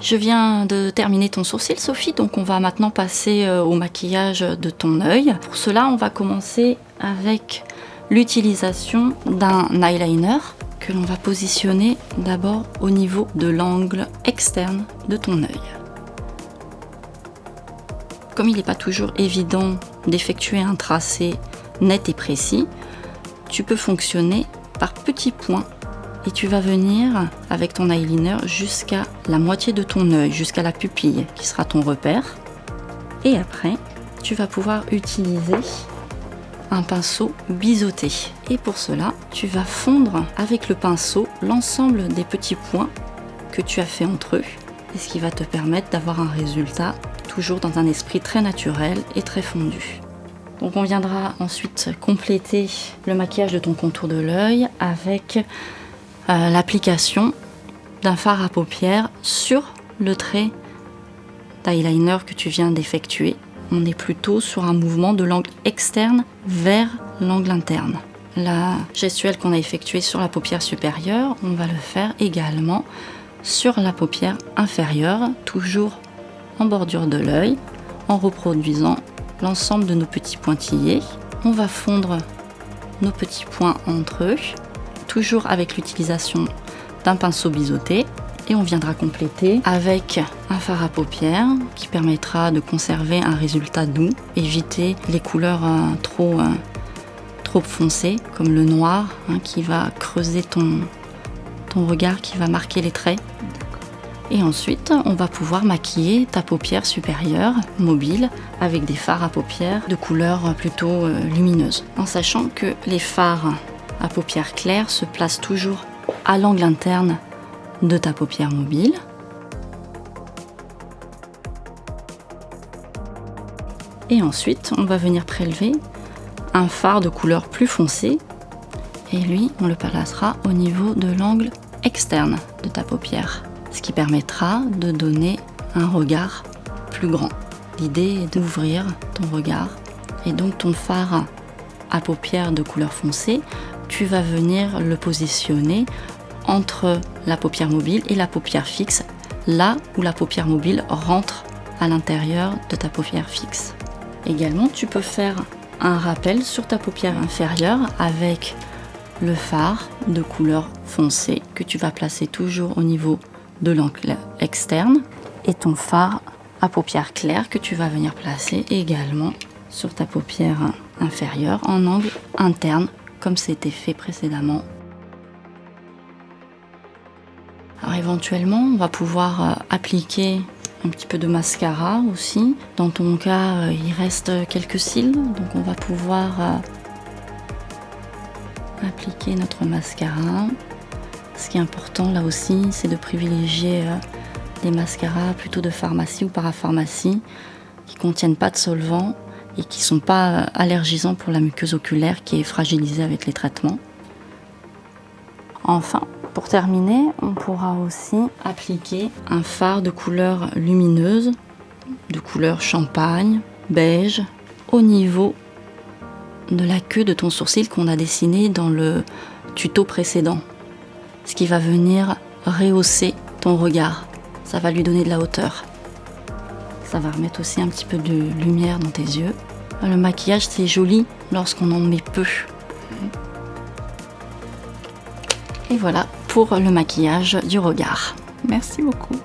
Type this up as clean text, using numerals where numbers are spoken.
Je viens de terminer ton sourcil, Sophie, donc on va maintenant passer au maquillage de ton œil. Pour cela, on va commencer avec l'utilisation d'un eyeliner que l'on va positionner d'abord au niveau de l'angle externe de ton œil. Comme il n'est pas toujours évident d'effectuer un tracé net et précis, tu peux fonctionner par petits points et tu vas venir avec ton eyeliner jusqu'à la moitié de ton œil, jusqu'à la pupille qui sera ton repère. Et après, tu vas pouvoir utiliser un pinceau biseauté. Et pour cela, tu vas fondre avec le pinceau l'ensemble des petits points que tu as fait entre eux, et ce qui va te permettre d'avoir un résultat toujours dans un esprit très naturel et très fondu. Donc on viendra ensuite compléter le maquillage de ton contour de l'œil avec l'application d'un fard à paupières sur le trait d'eyeliner que tu viens d'effectuer. On est plutôt sur un mouvement de l'angle externe vers l'angle interne. La gestuelle qu'on a effectuée sur la paupière supérieure, on va le faire également sur la paupière inférieure, toujours en bordure de l'œil, en reproduisant l'ensemble de nos petits pointillés. On va fondre nos petits points entre eux, toujours avec l'utilisation d'un pinceau biseauté, et on viendra compléter avec un fard à paupières qui permettra de conserver un résultat doux, éviter les couleurs trop foncées comme le noir qui va creuser ton regard, qui va marquer les traits. Et ensuite, on va pouvoir maquiller ta paupière supérieure mobile avec des fards à paupières de couleur plutôt lumineuse, en sachant que les fards à paupières claires se placent toujours à l'angle interne de ta paupière mobile. Et ensuite, on va venir prélever un fard de couleur plus foncée, et lui, on le placera au niveau de l'angle externe de ta paupière, ce qui permettra de donner un regard plus grand. L'idée est d'ouvrir ton regard, et donc ton fard à paupières de couleur foncée, tu vas venir le positionner entre la paupière mobile et la paupière fixe, là où la paupière mobile rentre à l'intérieur de ta paupière fixe. Également, tu peux faire un rappel sur ta paupière inférieure avec le fard de couleur foncée que tu vas placer toujours au niveau de l'angle externe, et ton fard à paupières claires que tu vas venir placer également sur ta paupière inférieure en angle interne, comme c'était fait précédemment. Alors éventuellement, on va pouvoir appliquer un petit peu de mascara aussi. Dans ton cas, il reste quelques cils, donc on va pouvoir appliquer notre mascara. Ce qui est important là aussi, c'est de privilégier des mascaras plutôt de pharmacie ou parapharmacie qui ne contiennent pas de solvant et qui ne sont pas allergisants pour la muqueuse oculaire qui est fragilisée avec les traitements. Enfin, pour terminer, on pourra aussi appliquer un fard de couleur lumineuse, de couleur champagne, beige, au niveau de la queue de ton sourcil qu'on a dessiné dans le tuto précédent. Ce qui va venir rehausser ton regard. Ça va lui donner de la hauteur. Ça va remettre aussi un petit peu de lumière dans tes yeux. Le maquillage, c'est joli lorsqu'on en met peu. Et voilà pour le maquillage du regard. Merci beaucoup.